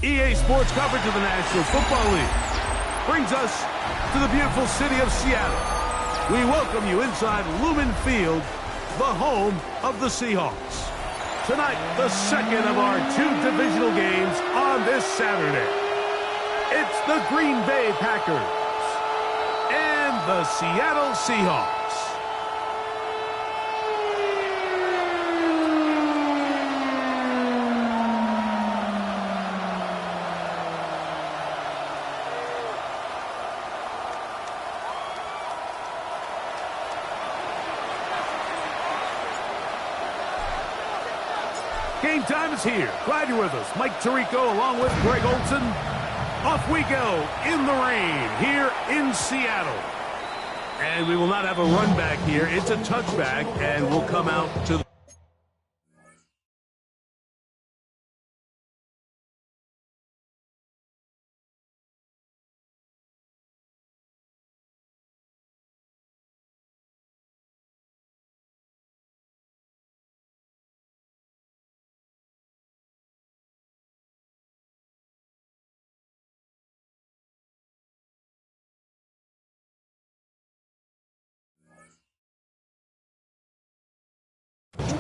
EA Sports coverage of the National Football League brings us to the beautiful city of Seattle. We welcome you inside Lumen Field, the home of the Seahawks. Tonight, the second of our two divisional games on this Saturday. It's the Green Bay Packers and the Seattle Seahawks. Game time is here. Glad you're with us. Mike Tirico along with Greg Olson. Off we go in the rain here in Seattle. And we will not have a run back here. It's a touchback, and we'll come out to the...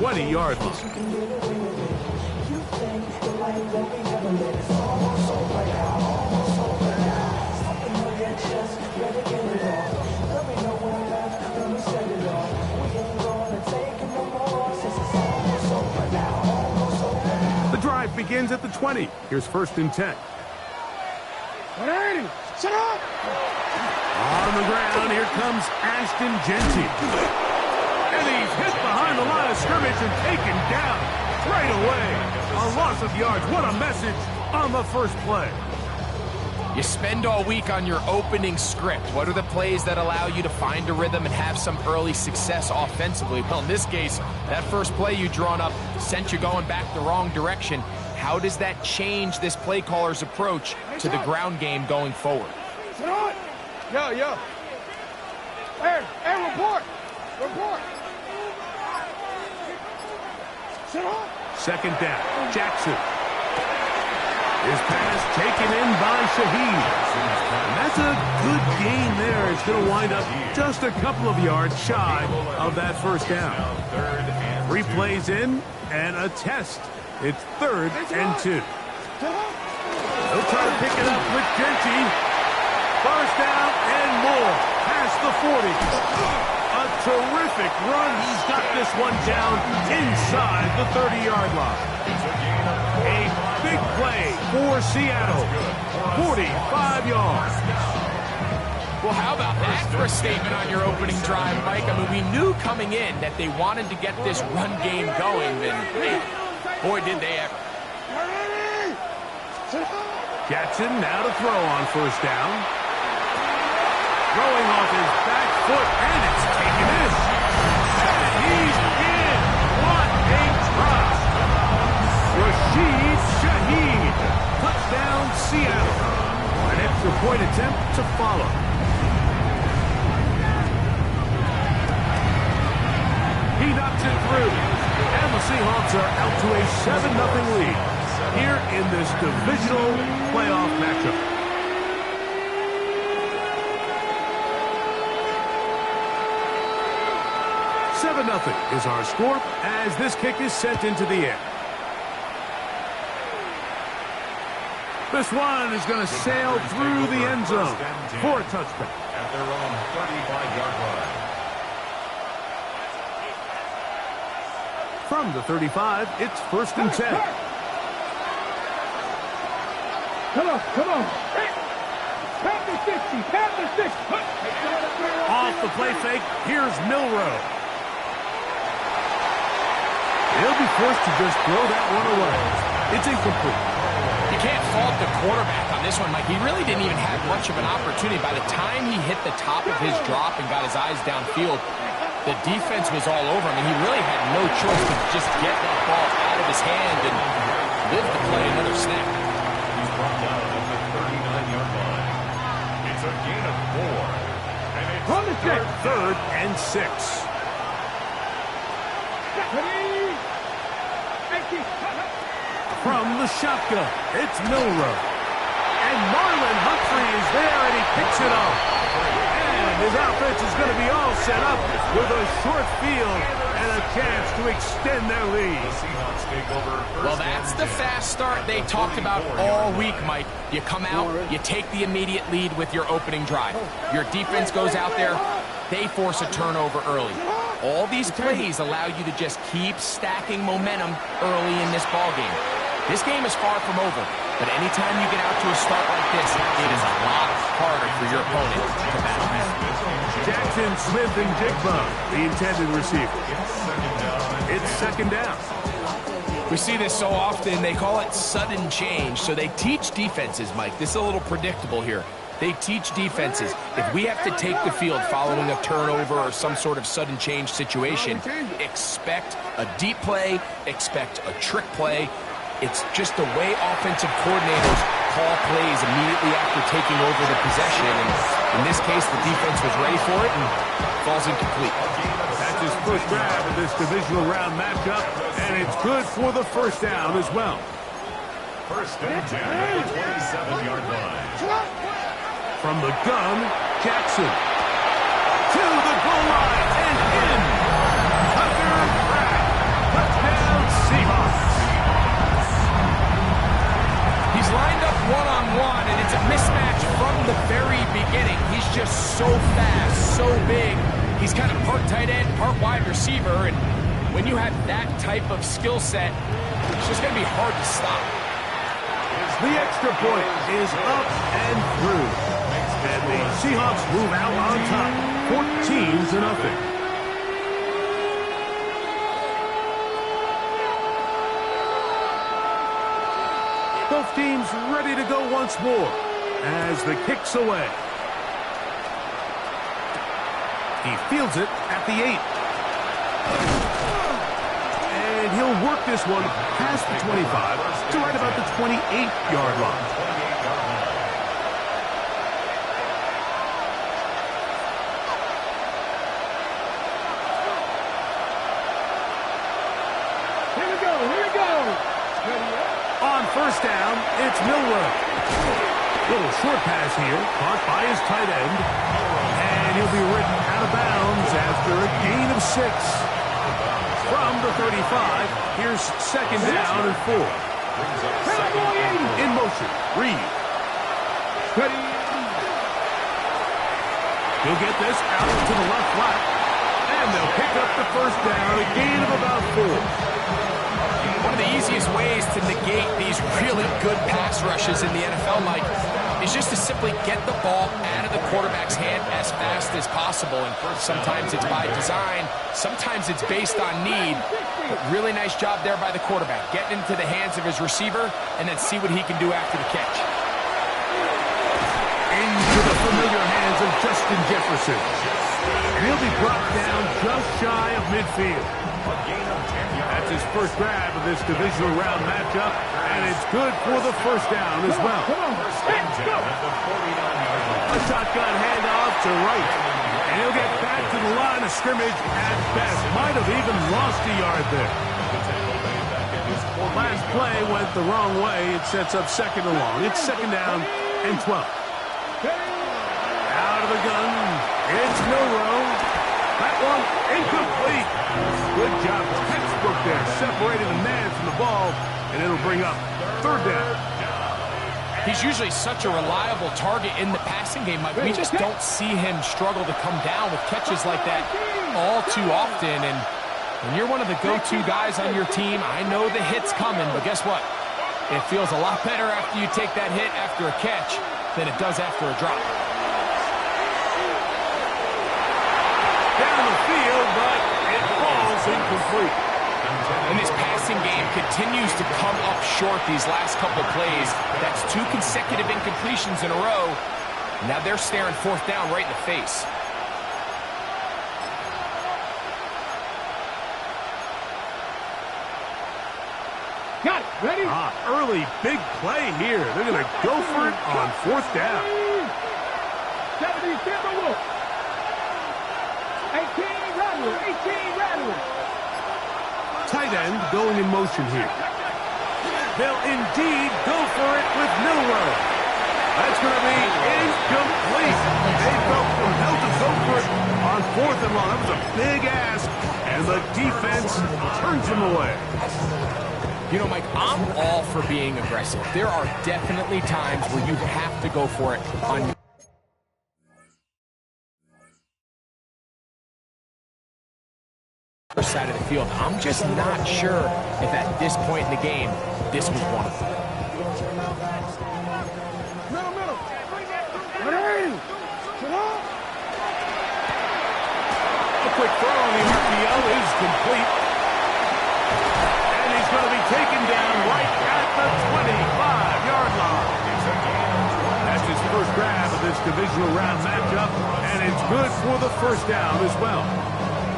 ...20-yard line. The drive begins at the 20. Here's 1st and 10. Set up! On the ground, here comes Ashton Jeanty. And he's hit behind the line of scrimmage and taken down right away. A loss of yards. What a message on the first play. You spend all week on your opening script. What are the plays that allow you to find a rhythm and have some early success offensively? Well, in this case, that first play you drawn up sent you going back the wrong direction. How does that change this play caller's approach to the ground game going forward? Yo. Hey, report. Second down, Jackson. His pass taken in by Shaheed. And that's a good gain there. It's going to wind up just a couple of yards shy of that first down. 3 plays in and a test. It's 3rd and 2. He'll try to pick it up with Jeanty. First down and more. Past the 40. A terrific run. He's got this one down inside the 30-yard line. A big play for Seattle. 45 yards. Well, how about that for a statement on your opening drive, Mike? I mean, we knew coming in that they wanted to get this run game going, and man, boy, did they ever. Jackson now to throw on 1st down. Throwing off his back foot, and it's taken in. And he's in. What a drop. Rashid Shaheed. Touchdown, Seattle. An extra point attempt to follow. He knocks it through. And the Seahawks are out to a 7-0 lead here in this divisional playoff matchup. 7-0 is our score as this kick is sent into the air. This one is going to sail through the end zone for a touchback. At their own 35-yard line. From the 35, it's 1st and 10. Come on. Pat the 60. Off the play fake, here's Milroe. He'll be forced to just throw that one away. It's incomplete. You can't fault the quarterback on this one, Mike. He really didn't even have much of an opportunity. By the time he hit the top of his drop and got his eyes downfield, the defense was all over him, and he really had no choice but just get that ball out of his hand and live to play another snap. He's brought down at the 39-yard line. It's a gain of 4. And it's 3rd and 6. from the shotgun. It's Milroe. And Marlon Humphrey is there, and he picks it up. And his offense is going to be all set up with a short field and a chance to extend their lead. Well, that's the fast start they talked about all week, Mike. You come out, you take the immediate lead with your opening drive. Your defense goes out there, they force a turnover early. All these plays allow you to just keep stacking momentum early in this ballgame. This game is far from over, but anytime you get out to a start like this, it is a lot harder for your opponent to battle back. Jackson, Smith, and Jigba, the intended receiver. It's second down. We see this so often, they call it sudden change. So they teach defenses, Mike. This is a little predictable here. They teach defenses, if we have to take the field following a turnover or some sort of sudden change situation, expect a deep play, expect a trick play. It's just the way offensive coordinators call plays immediately after taking over the possession. And in this case, the defense was ready for it and falls incomplete. That's his first grab of this divisional round matchup, and it's good for the first down as well. First and 10 at the 27-yard line. From the gun, Jackson. To the goal line and in. Tucker Pratt. Touchdown Seahawks. He's lined up one-on-one, and it's a mismatch from the very beginning. He's just so fast, so big. He's kind of part tight end, part wide receiver, and when you have that type of skill set, it's just going to be hard to stop. The extra point is up and through. And the Seahawks move out on top, 14-0. Both teams ready to go once more as the kick's away. He fields it at the 8. And he'll work this one past the 25 to right about the 28-yard line. On first down, it's Milroe. Little short pass here, caught by his tight end. And he'll be ridden out of bounds after a gain of 6. From the 35, here's second down and 4. In motion, Reed. He'll get this out to the left flat. And they'll pick up the first down, a gain of about 4. One of the easiest ways to negate these really good pass rushes in the NFL, Mike, is just to simply get the ball out of the quarterback's hand as fast as possible. And sometimes it's by design, sometimes it's based on need. But really nice job there by the quarterback, getting into the hands of his receiver and then see what he can do after the catch. Into the familiar hands of Justin Jefferson. And he'll be brought down just shy of midfield. That's his first grab of this divisional round matchup, and it's good for the first down as well. A shotgun handoff to right, and he'll get back to the line of scrimmage at best. Might have even lost a yard there. Last play went the wrong way. It sets up second and long. It's second down and 12. Out of the gun, it's Milroe. That one incomplete. Good job. Textbook there. Separating the man from the ball, and it'll bring up third down. He's usually such a reliable target in the passing game, Mike. We just don't see him struggle to come down with catches like that all too often. And when you're one of the go-to guys on your team, I know the hit's coming, but guess what? It feels a lot better after you take that hit after a catch than it does after a drop. Down the field, but it falls incomplete. And this passing game continues to come up short these last couple plays. That's 2 consecutive incompletions in a row. Now they're staring fourth down right in the face. Got it. Ready? Early big play here. They're going to go for it on fourth down. 70 Wolf. 18 Radler. Tight end going in motion here. They'll indeed go for it with Milroe. That's going to be incomplete. They felt compelled to go for it on 4th and long. That was a big ask, and the defense turns them away. You know, Mike, I'm all for being aggressive. There are definitely times where you have to go for it on your side of the field. I'm just not sure if at this point in the game, this was one of them. A quick throw on the RPO is complete. And he's going to be taken down right at the 25-yard line. That's his first grab of this divisional round matchup, and it's good for the first down as well.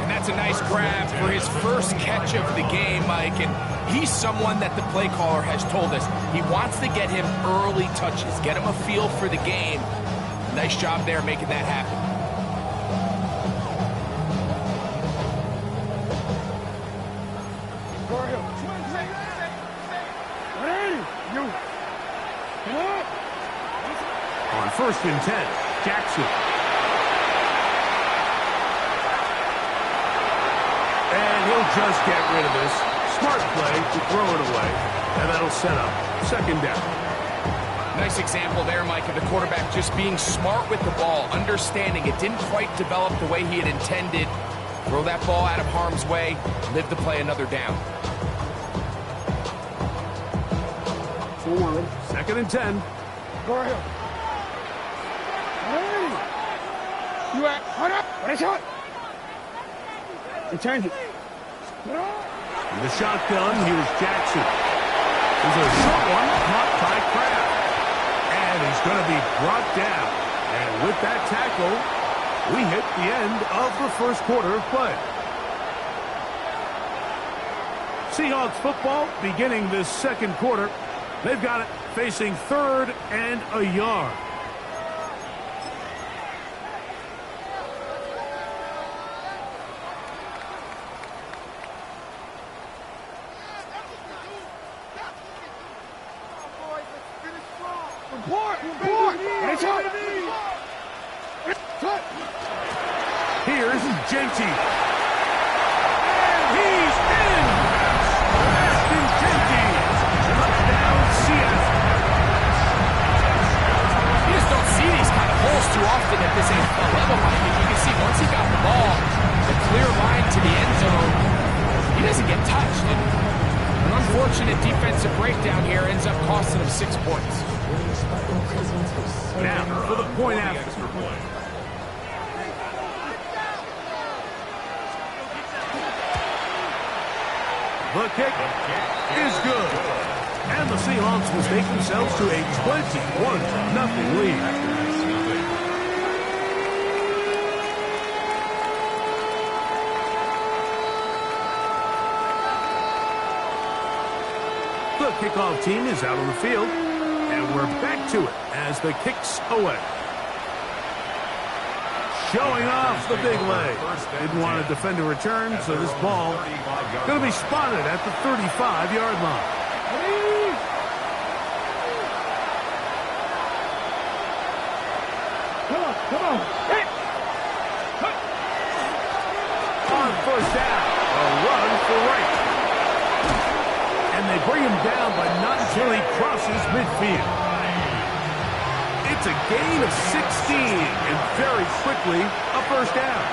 And that's a nice grab for his first catch of the game, Mike. And he's someone that the play caller has told us he wants to get him early touches, get him a feel for the game. Nice job there making that happen. On 1st and 10, Jackson. And he'll just get rid of this. Smart play to throw it away. And that'll set up 2nd down. Nice example there, Mike, of the quarterback just being smart with the ball, understanding it didn't quite develop the way he had intended. Throw that ball out of harm's way, live to play another down. 2nd and 10. Go ahead. You at? Hold up. What a shot. And change it. In the shotgun, here's Jackson. There's a short one caught by Kraft. And he's going to be brought down. And with that tackle, we hit the end of the first quarter of play. Seahawks football beginning this 2nd quarter. They've got it facing 3rd and a yard. Here's JT. And he's in. Ashton JT. Touchdown, Seattle. You just don't see these kind of holes too often at this level, Mike. You can see once he got the ball, the clear line to the end zone, he doesn't get touched. And an unfortunate defensive breakdown here ends up costing him 6 points. Now for the point after. The kick is good. And the Seahawks will take themselves to a 21-0 lead. The kickoff team is out on the field. And we're back to it as the kick's away. Showing off the big leg. Didn't want to defend a return, so this ball going to be spotted at the 35-yard line. Come on. Hey. On 1st down, a run for right. And they bring him down, but not until he crosses midfield. It's a gain of 16, and very quickly, a 1st down.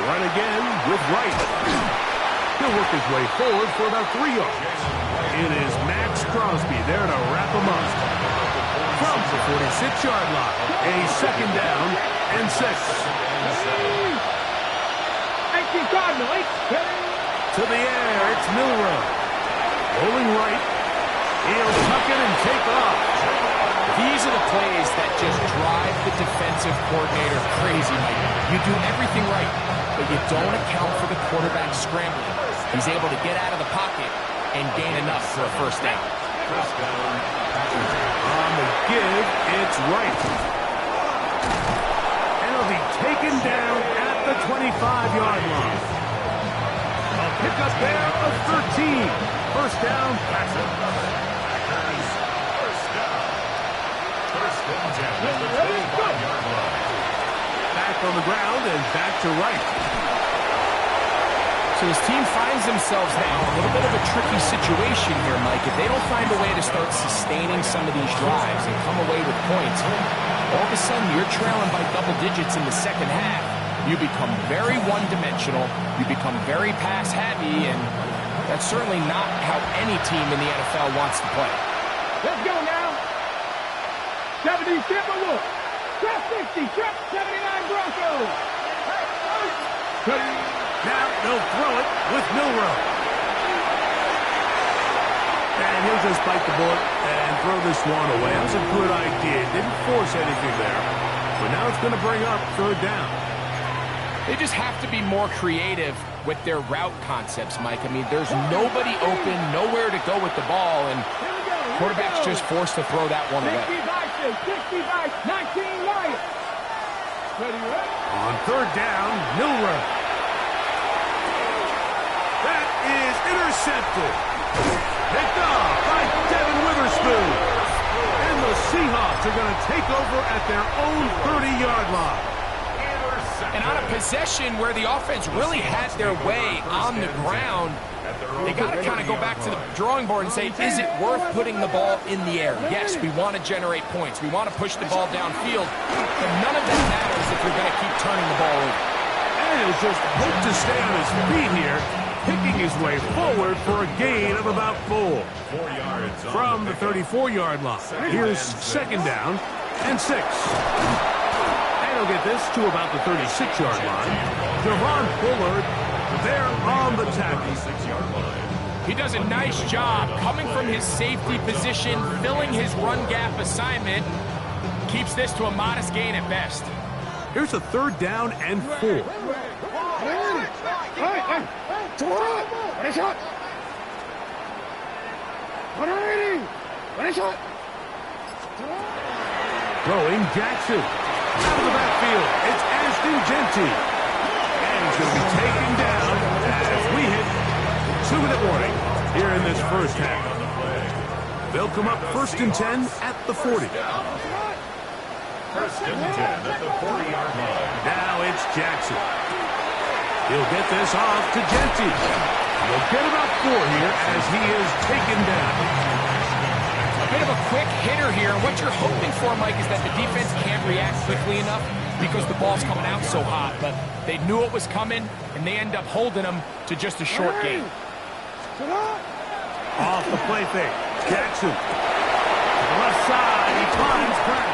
Run again with Wright. He'll work his way forward for about 3 yards. It is Max Crosby there to wrap him up. From the 46-yard line, a 2nd down and 6. To the air, it's Milroe. Rolling right. He'll tuck it and take off. These are the plays that just drive the defensive coordinator crazy, Mike. You do everything right, but you don't account for the quarterback scrambling. He's able to get out of the pocket and gain enough for a 1st down. On the give, it's right. And he'll be taken down at the 25-yard line. A pickup there of 13. First down, Packers. First down. First and 10 at the 25-yard line. Back on the ground and back to right. So his team finds themselves now in a little bit of a tricky situation here, Mike. If they don't find a way to start sustaining some of these drives and come away with points, all of a sudden you're trailing by double digits in the second half. You become very one-dimensional, you become very pass-heavy, and that's certainly not how any team in the NFL wants to play. Let's go now. 70 Timberwolves. Trap 60. Trap 79 Broncos. Now they'll throw it with Milroe. And he'll just bite the bullet and throw this one away. That was a good idea. Didn't force anything there. But now it's going to bring up third down. They just have to be more creative with their route concepts, Mike. I mean, there's nobody open, nowhere to go with the ball, and quarterback's just forced to throw that one away. 60 by 19 Lions. On third down, Milroe. That is intercepted. Picked off by Devin Witherspoon. And the Seahawks are going to take over at their own 30-yard line. And on a possession where the offense really had their way on the ground, they got to kind of go back to the drawing board and say, is it worth putting the ball in the air? Yes, we want to generate points. We want to push the ball downfield. But none of that matters if you're going to keep turning the ball over. And he'll just hope to stay on his feet here, picking his way forward for a gain of about 4. 4 yards From the 34-yard line. Here's second down and 6. And he'll get this to about the 36-yard line. Javon Bullard there on the tackle. 6-yard line. He does a nice job coming from his safety position, filling his run gap assignment. Keeps this to a modest gain at best. Here's a third down and 4. Throwing Jackson. Out of the backfield, it's Ashton Jeanty. And he's going to be taken down as we hit 2-minute warning here in this first half. They'll come up first and 10 at the 40. First and 10 at the 40-yard line. Now it's Jackson. He'll get this off to Jeanty. He'll get about 4 here as he is taken down. A bit of a quick hitter here. What you're hoping for, Mike, is that the defense can't react quickly enough because the ball's coming out so hot. But they knew it was coming, and they end up holding them to just a short game. Off the play fake. Jackson. To the left side. He finds Pratt.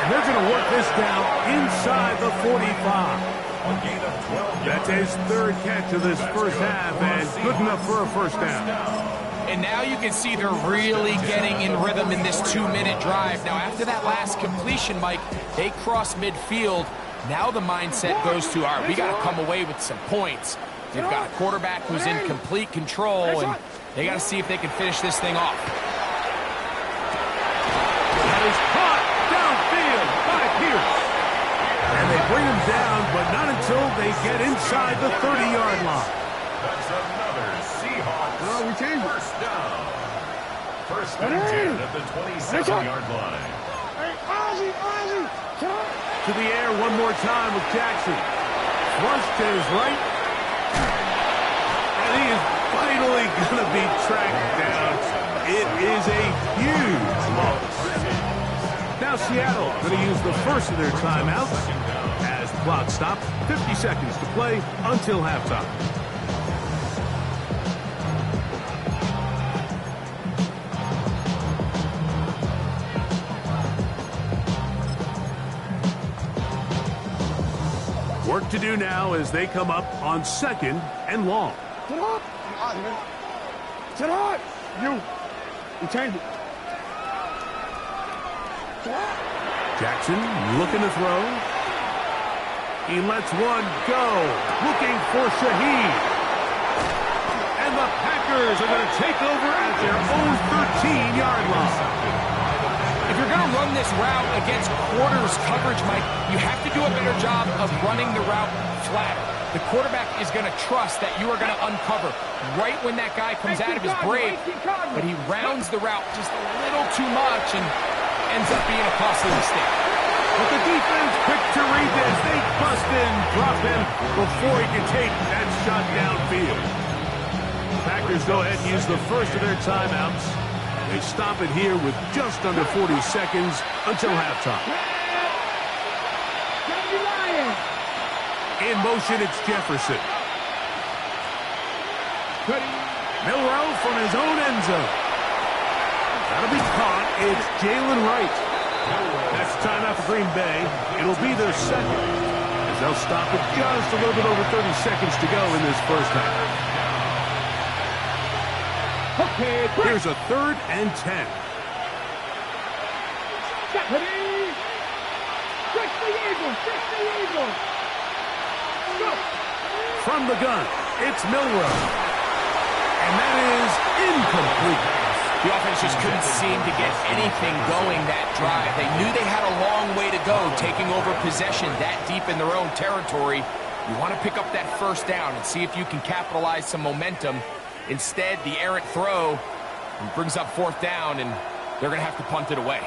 And they're going to work this down inside the 45. A gain of 12 That's his third catch of this first half, and good enough for a first down. And now you can see they're really getting in rhythm in this 2-minute drive. Now, after that last completion, Mike, they cross midfield. Now the mindset goes to, all right, we got to come away with some points. They've got a quarterback who's in complete control, and they got to see if they can finish this thing off. That is caught downfield by Pierce. And they bring him down, but not until they get inside the 30-yard line. That's another Seahawks first down. First and 10 at the 27-yard line. To the air one more time with Jackson. Flush to his right. And he is finally going to be tracked down. It is a huge loss. Now Seattle going to use the first of their timeouts as the clock stops. 50 seconds to play until halftime. Work to do now as they come up on second and long. Sit up! You change it. Jackson looking to throw. He lets one go. Looking for Shaheed. And the Packers are going to take over at their own 13-yard line. If you're going to run this route against quarters coverage, Mike, you have to do a better job of running the route flatter. the quarterback is going to trust that you are going to uncover right when that guy comes out of his break, but he rounds the route just a little too much and ends up being a costly mistake. But the defense quick to read this. They bust in, drop him before he can take that shot downfield. Packers go ahead and use the first of their timeouts. They stop it here with just under 40 seconds until halftime. In motion, it's Jefferson. Milroe from his own end zone. That'll be caught. It's Jalen Wright. That's timeout for Green Bay. It'll be their second, as they'll stop it just a little bit over 30 seconds to go in this first half. Here's a 3rd and 10. From the gun, it's Milroe. And that is incomplete. The offense just couldn't seem to get anything going that drive. They knew they had a long way to go, taking over possession that deep in their own territory. You want to pick up that first down and see if you can capitalize some momentum. Instead, the errant throw brings up 4th down, and they're going to have to punt it away.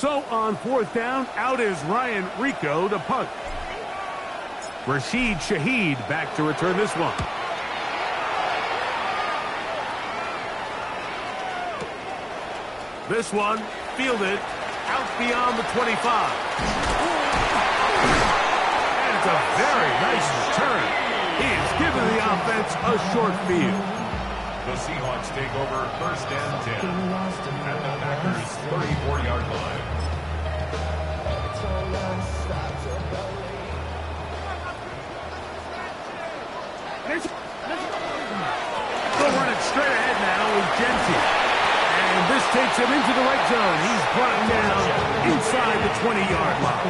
So on fourth down, out is Ryan Rico to punt. Rashid Shaheed back to return this one. This one fielded out beyond the 25. And it's a very nice return. He has given the offense a short field. The Seahawks take over first and 10 at the Packers' 34-yard line. They'll run it straight ahead now with Genty. And this takes him into the right zone. He's brought down inside the 20-yard line.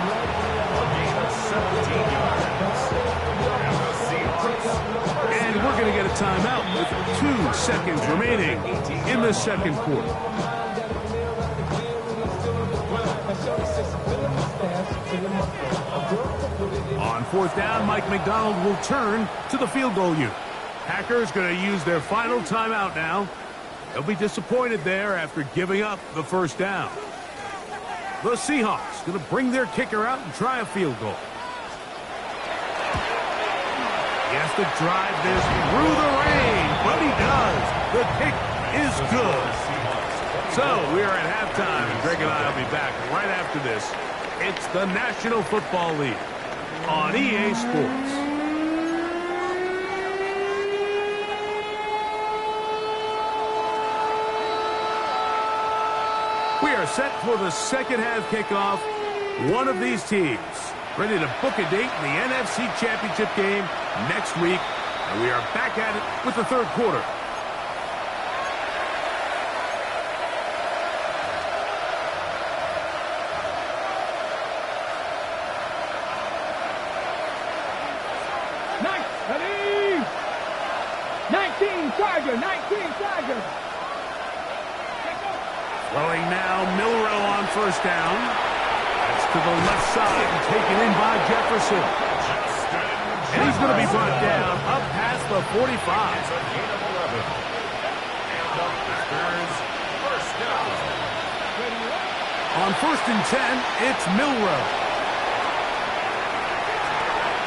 A gain of 17 yards. And the Seahawks. And we're going to get a timeout with 2 seconds remaining in the second quarter. On fourth down, Mike McDonald will turn to the field goal unit. Packers going to use their final timeout now. They'll be disappointed there after giving up the first down. The Seahawks going to bring their kicker out and try a field goal. He has to drive this through the rain, but he does. The kick is good. So we are at halftime, and Greg and I will be back right after this. It's the National Football League on EA Sports. We are set for the second half kickoff. One of these teams ready to book a date in the NFC Championship game next week. And we are back at it with the third quarter. Ready? 19 Charger, 19 Charger. Throwing now, Milrow on first down. That's to the left side and taken in by Jefferson. And he's going to be brought down up past the 45. It's a gain of 11. And the Packers first down. On first and 10, it's Milrow.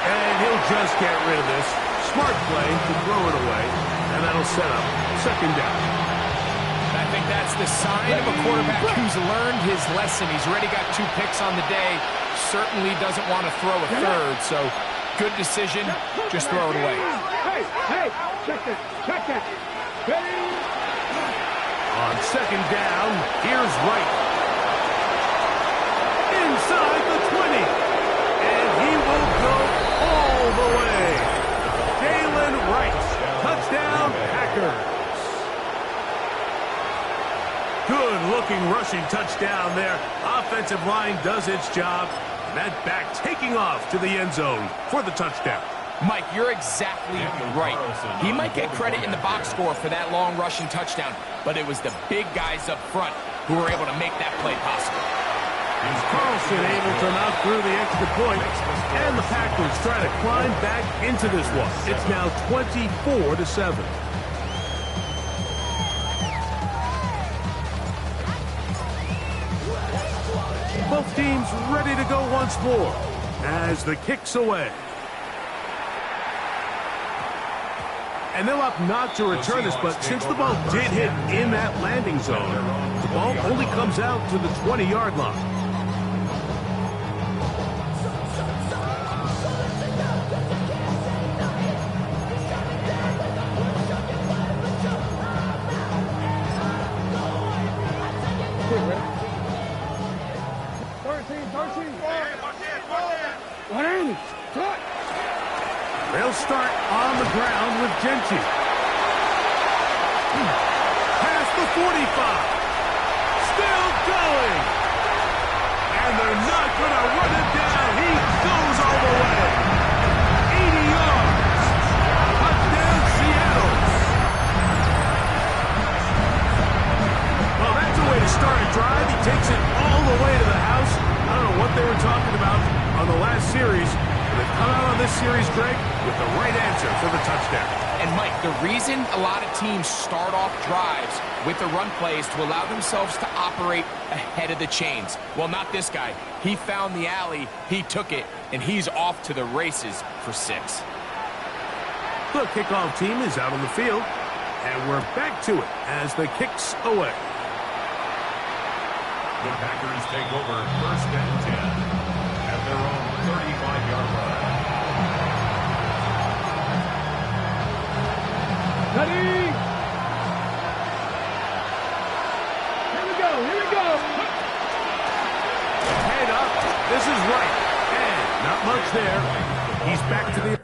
And he'll just get rid of this. Smart play to throw it away. And that'll set up second down. I think that's the sign of a quarterback who's learned his lesson. He's already got 2 picks on the day. Certainly doesn't want to throw a third. So good decision. Just throw it away. Hey, check that. Ready? On second down, here's Wright. Inside the 20. And he will go all the way. Jalen Wright. Touchdown, Packers. Good-looking rushing touchdown there. Offensive line does its job. That back taking off to the end zone for the touchdown. Mike, you're exactly right. He might get credit in the box score for that long rushing touchdown, but it was the big guys up front who were able to make that play possible. Carlson able to knock through the extra point, and the Packers try to climb back into this one. It's now 24-7. Both teams ready to go once more as the kick's away. And they'll opt not to return this, but since the ball did hit in that landing zone, the ball only comes out to the 20-yard line. They'll start on the ground with Genty. Past the 45. Still going. And they're not going to run it down. He goes all the way. 80 yards. Touchdown, Seattle. Well, that's a way to start a drive. He takes it all the way to the house. I don't know what they were talking about on the last series. They've come out on this series, Greg, with the right answer for the touchdown. And Mike, the reason a lot of teams start off drives with the run plays to allow themselves to operate ahead of the chains. Well, not this guy. He found the alley, he took it, and he's off to the races for 6. The kickoff team is out on the field, and we're back to it as the kick's away. The Packers take over 1st and 10 at their own 35-yard line. Ready? Here we go, here we go. Head up. This is right. And not much there. He's back to the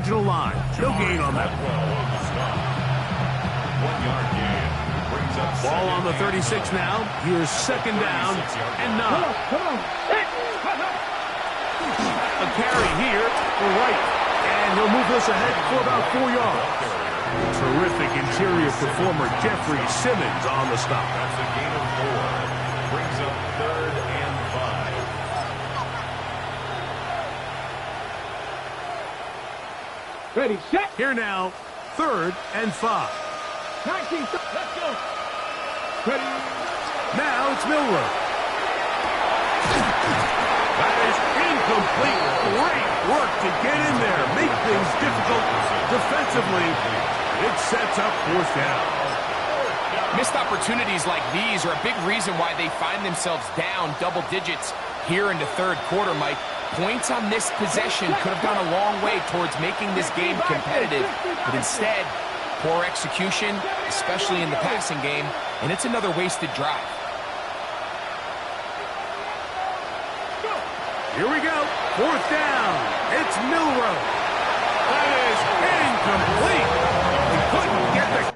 To the line. No gain on that. 1 yard gain. Brings up Ball on the 36 now. Here's second down and 9. Come on. A carry here for Wright. And he'll move this ahead for about 4 yards. Terrific interior performer Jeffrey Simmons on the stop. That's a gain of 4. Brings up 3rd and 5. Ready, set. Here now, 3rd and 5. 19, let's go. Ready. Now it's Milroe. That is incomplete. Great work to get in there. Make things difficult defensively. It sets up 4th down. Missed opportunities like these are a big reason why they find themselves down double digits here in the 3rd quarter, Mike. Points on this possession could have gone a long way towards making this game competitive, but instead, poor execution, especially in the passing game, and it's another wasted drive. Here we go. 4th down. It's Milroe. That is incomplete. He couldn't get the